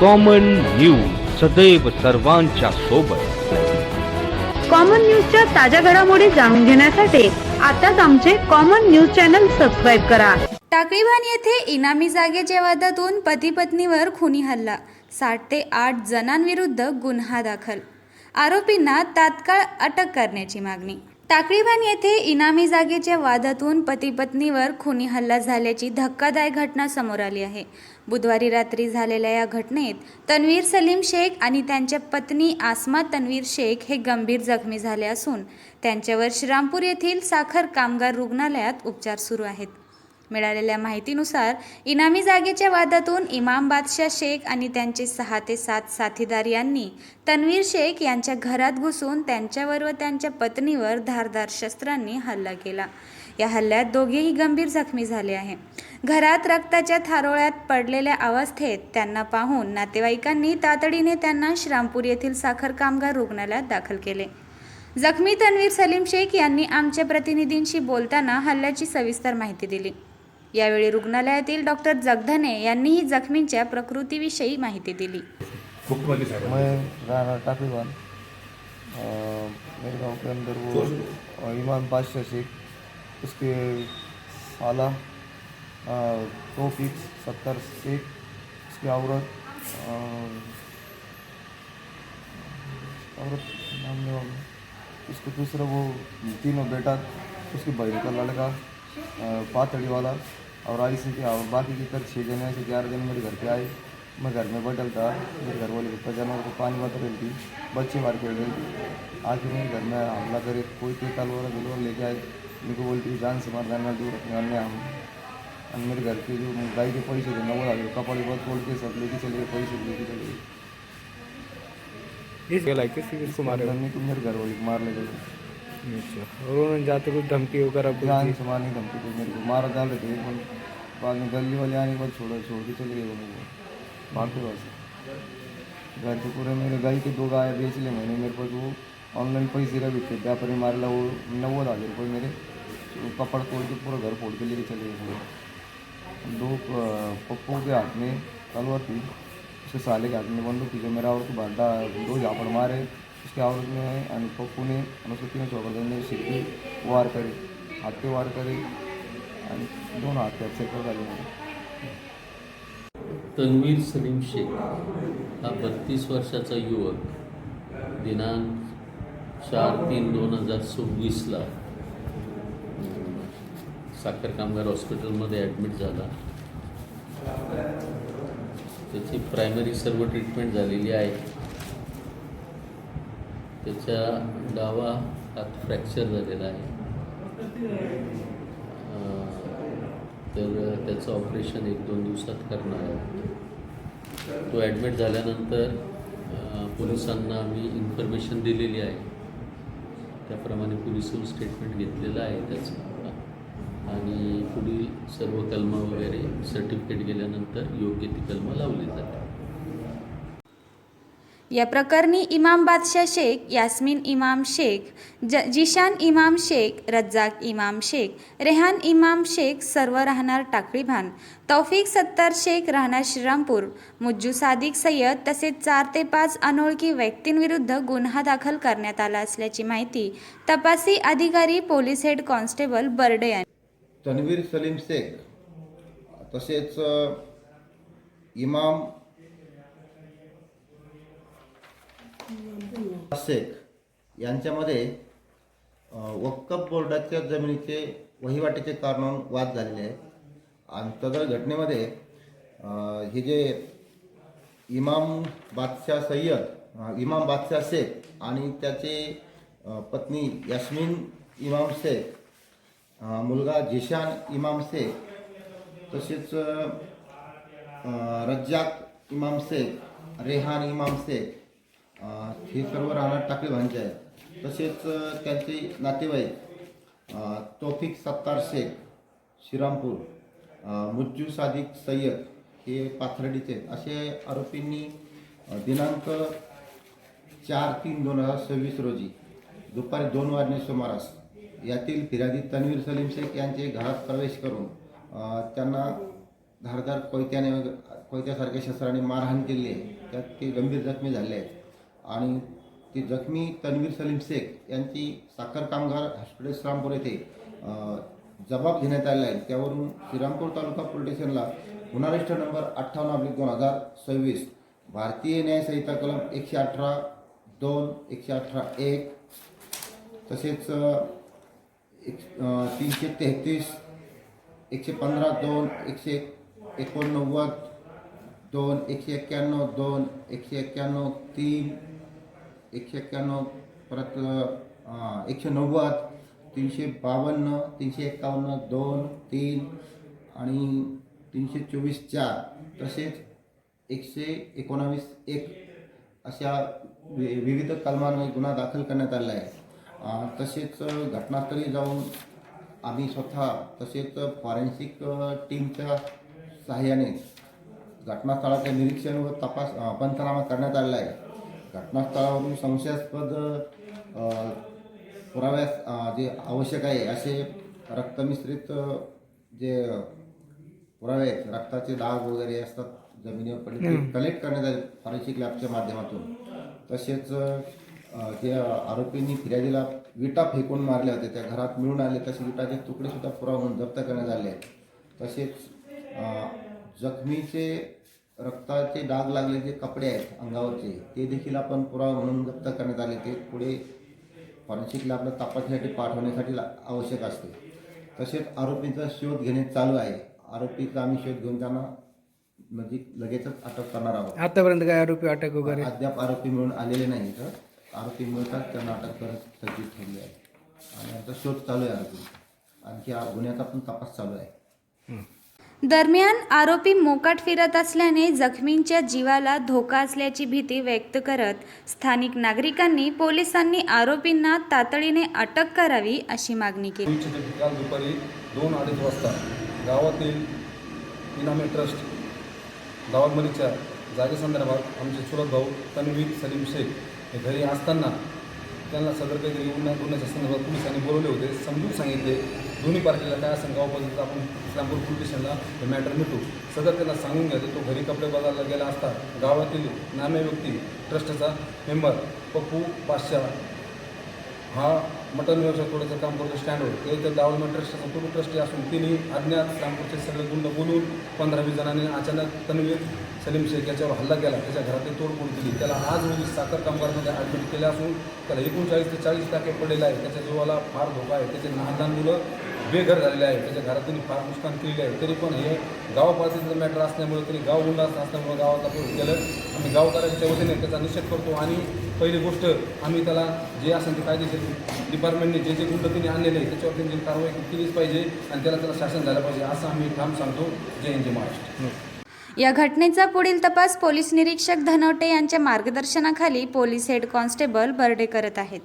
Common news सदैव सर्वांच्या सोबत। कॉमन न्यूजच्या ताज्या घडामोडी जाणून घेण्यासाठी आताच आमचे कॉमन न्यूज चॅनल सबस्क्राइब करा। टाकळीभान येथे इनामी जागेच्या वादातून पती पत्नीवर खुनी हल्ला, 7 ते 8 जणांविरुद्ध गुन्हा दाखल, आरोपींना तात्काळ अटक करण्याची मागणी। टाकळीभान येथे इनामी जागेच्या वादातून पती पत्नीवर खुनी हल्ला झाल्याची धक्कादायक घटना समोर आली आहे। बुधवारी रात्री झालेल्या या घटनेत तन्वीर सलीम शेख आणि त्यांच्या पत्नी आसमा तन्वीर शेख हे गंभीर जखमी झाले असून त्यांच्यावर श्रीरामपूर येथील साखर कामगार रुग्णालयात उपचार सुरू आहेत। मिळालेल्या माहितीनुसार इनामी जागेच्या वादातून इमाम बादशाह शेख आणि त्यांचे 6 ते 7 साथीदार यांनी तन्वीर शेख यांच्या घरात घुसून त्यांच्यावर व त्यांच्या पत्नीवर धारदार शस्त्रांनी हल्ला केला। या हल्ल्यात दोघेही गंभीर जखमी झाले आहे। घरात रक्ताच्या थारोळ्यात पडलेल्या अवस्थेत त्यांना पाहून नातेवाईकांनी तातडीने त्यांना श्रीरामपूर येथील साखर कामगार रुग्णालयात दाखल केले। जखमी तन्वीर सलीम शेख यांनी आमच्या प्रतिनिधींशी बोलताना हल्ल्याची सविस्तर माहिती दिली। यावेळी रुग्णालयातील डॉक्टर जगधने यांनीही जखमींच्या प्रकृतीविषयी माहिती दिली। मैं राना टाकरीभान, मेरे गांव के अंदर वो इमाम बादशाह शेख, उसके साला तौफीक 70 शेख, उसकी औरत नाम नहीं मालूम, उसके दूसरा वो तीनों बेटा, उसकी बहन का लड़का पातड़ी वाला और आईसी के, और बाकी की कर 6 जने से 11 जन मेरे घर पे आए। मैं घर में बैठल था, मेरे घर वाले को जानवर को पानी बता रही थी, बच्चे मार के रही थी। आखिर मेरे घर में हमला करे, कोई तेल वाला लेके आए, मेरे को बोलती जान से मार जाना दूर रखने हम। और मेरे घर के जो गाय के पैसे थे ना वो आ गए, कपड़े बहुत तोड़ के सब लेके चले गए, पैसे लेके चले गए। किसको मारे? मेरे घर वाले को मार ले गए। अच्छा, और उन्होंने जाते कुछ धमकी वगैरह जान से मारने धमकी दी मेरे को, मारा डाल रहे थे। बाद में गली वाले आने के बाद छोड़ के चले गए वो भागते बस। घर के पूरे मेरे गाय के 2 गाय बेच ले मैंने, मेरे पास वो ऑनलाइन पैसे का भी थे, व्यापारी मारेला वो 90,000 रुपये मेरे कपड़ तोड़ के पूरा घर फोड़ के लेके चले गए। 2 पप्पू के हाथ में तलवार थी, उसके साले के हाथ में बंदूक थी, जो मेरा औरत को बांटा 2 झापड़ मारे उसके औरत में, और पप्पू ने उसको 3 चौकड़ ने सिर पे वार करे, हाथ पे वार करे आणि 2 हात पे सेकर झाले मेरे। तन्वीर सलीम शेख हा 32 वर्षाचा युवक दिनांक 4/3/2024 साखर कामगार हॉस्पिटलमध्ये ॲडमिट झाला। त्याची प्रायमरी सर्व ट्रीटमेंट झालेली आहे। त्याच्या डावा हात फ्रॅक्चर झालेला आहे, तर त्याचं ऑपरेशन 1-2 दिवसात करणार आहे। तो ॲडमिट झाल्यानंतर पोलिसांना आम्ही इन्फॉर्मेशन दिलेली आहे, त्याप्रमाणे पोलिसांनी स्टेटमेंट घेतलेलं आहे त्याचं, आणि पुढील सर्व कलमं वगैरे सर्टिफिकेट गेल्यानंतर योग्य ती कलमं लावली जाते। या प्रकरणी इमाम बादशाह शेख, यास्मीन इमाम शेख, जिशान इमाम शेख, रज्जाक इमाम शेख, रेहान इमाम शेख सर्व राहणार टाकळीभान, तौफीक 70 शेख राहणार श्रीरामपूर, मुज्जू सादिक सय्यद तसेच 4 ते 5 अनोळखी व्यक्तींविरुद्ध गुन्हा दाखल करण्यात आला असल्याची माहिती तपासी अधिकारी पोलीस हेड कॉन्स्टेबल बर्डे यांनी। तन्वीर सलीम शेख तसेच इमाम शेख यांच्यामध्ये वक्फ बोर्डाच्या जमिनीचे वहिवाटीचे कारण वाद झालेले आहेत। आणि सदर घटनेमध्ये हे जे इमाम बादशाह शेख आणि त्याचे पत्नी यास्मीन इमाम शेख, मुलगा जिशान इमाम शेख, तसेच रज्जाक इमाम शेख, रेहान इमाम शेख हे सर्व राहणार टाकळीभानचे आहेत। तसेच त्यांचे नातेवाईक तौफीक 70 शेख श्रीरामपूर, मुज्जू सादिक सय्यद हे पाथर्डीचे, असे आरोपींनी दिनांक 4/3/2026 रोजी दुपारी 2 वाजण्याच्या सुमारास यातील फिर्यादी तन्वीर सलीम शेख यांचे घरात प्रवेश करून त्यांना धारदार कोयत्यासारख्या शस्त्राने मारहाण केली आहे. त्यात ते गंभीर जखमी झाले आहेत आणि ते जखमी तन्वीर सलीम शेख यांची साखर कामगार हॉस्पिटल श्रीरामपूर येथे जबाब घेण्यात आलेला आहे. त्यावरून श्रीरामपूर तालुका पोलीस स्टेशनला गुन्हा रजिस्टर नंबर 58/2026 भारतीय न्याय संहिता कलम 118(2), 118(1) तसेच 333, 115(2), 189(2), 191(2), 191(3), 191 परत 190, 352, 351(2), 3 आणि 324(4) तसेच 119(1) अशा विविध कलमांवर गुन्हा दाखल करण्यात आलेला आहे. तसेच घटनास्थळी जाऊन आम्ही स्वतः तसेच फॉरेन्सिक टीमच्या सहाय्याने घटनास्थळाचे निरीक्षण व तपास पंचनामा करण्यात आलेला आहे. घटनास्थळावरून संशयास्पद पुराव्यास जे आवश्यक आहे असे रक्तमिश्रित जे पुरावे आहेत, रक्ताचे डाग वगैरे असतात जमिनीवर पडले ते कलेक्ट करण्यात आले फॉरेन्सिक लॅबच्या माध्यमातून. तसेच जे आरोपींनी फिर्यादीला विटा फेकून मारल्या होत्या त्या घरात मिळून आले तसे विटाचे तुकडे सुद्धा पुरावा म्हणून जप्त करण्यात आले आहेत. तसेच जखमीचे रक्ताचे डाग लागलेले कपडे आहेत अंगावरचे ते देखील आपण पुरावा म्हणून जप्त करण्यात आले. ते पुढे फॉरेन्सिक लॅबला तपासण्यासाठी पाठवण्यासाठी आवश्यक असते. तसेच आरोपींचा शोध घेणे चालू आहे. आरोपीचा आम्ही शोध घेऊन त्यांना लगेचच अटक करणार आहोत. आतापर्यंत काय आरोपी अटक वगैरे अद्याप आरोपी मिळून आलेले नाही. तर आरोपी मिळतात त्यांना अटक करत सज्जित ठेवली आहे आणि आता शोध चालू आहे. आरोपी आणखी गुन्ह्याचा पण तपास चालू आहे. दरम्यान आरोपी मोकाट फिरत असल्याने जखमींच्या जीवाला धोका असल्याची भीती व्यक्त करत स्थानिक नागरिकांनी पोलिसांनी आरोपींना तातडीने अटक करावी अशी मागणी केली. काल दुपारी 2-2:30 वाजता गावातील इनामी ट्रस्ट दावलमलीच्या जागेसंदर्भात आमचे चुलत भाऊ तन्वीर सलीम शेख हे घरी असताना त्यांना सदर काहीतरी गुन्ह्याच्या संदर्भात पोलिसांनी बोलवले होते. समजून सांगितले दोन्ही पार्टीला काय असेल गावपासून आपण इस्लामपूर पोलीस स्टेशनला हे मॅटर मिटू. सदर त्यांना सांगून घ्यायचं. तो घरी कपडे बदलायला गेला असता गावातील नामे व्यक्ती ट्रस्टचा मेंबर पप्पू पाशा हा मटन व्यवसाय थोडंसं काम करतो स्टँडवर. ते तर दावलमेंट ट्रस्टचा पूर्व ट्रस्टी असून तिने अज्ञात इस्लामपूरचे सगळे गुंड बोलून 15-20 जणांनी अचानक तन्वीर सलीम शेख याच्यावर हल्ला केला. त्याच्या घरातली तोडफोड केली. त्याला आज रोजी साखर कामगारमध्ये ॲडमिट केले असून त्याला 39 ते 40 टाके पडलेले आहे. त्याच्या जीवाला फार धोका आहे. त्याचे 9 मुलं बेघर झालेले आहे. त्याच्या घरात त्यांनी फार नुकसान केलेले आहे. तरी पण हे गावपातळीचं मॅटर असल्यामुळे तरी गाव गुंड असल्यामुळे गावात आपण केलं. आम्ही गावकऱ्यांच्या वतीने त्याचा निषेध करतो आणि पहिली गोष्ट आम्ही त्याला जे असेल ते कायदेशीर डिपार्टमेंटने जे गुंड त्यांनी आणलेले आहे त्याच्यावर त्यांची कारवाई केलीच पाहिजे आणि त्याला शासन झालं पाहिजे असं आम्ही ठाम सांगतो. जय हिंद, जय महाराष्ट्र. या घटनेचा पुढील तपास पोलीस निरीक्षक धनवटे यांच्या मार्गदर्शनाखाली पोलीस हेड कॉन्स्टेबल बर्डे करत आहेत.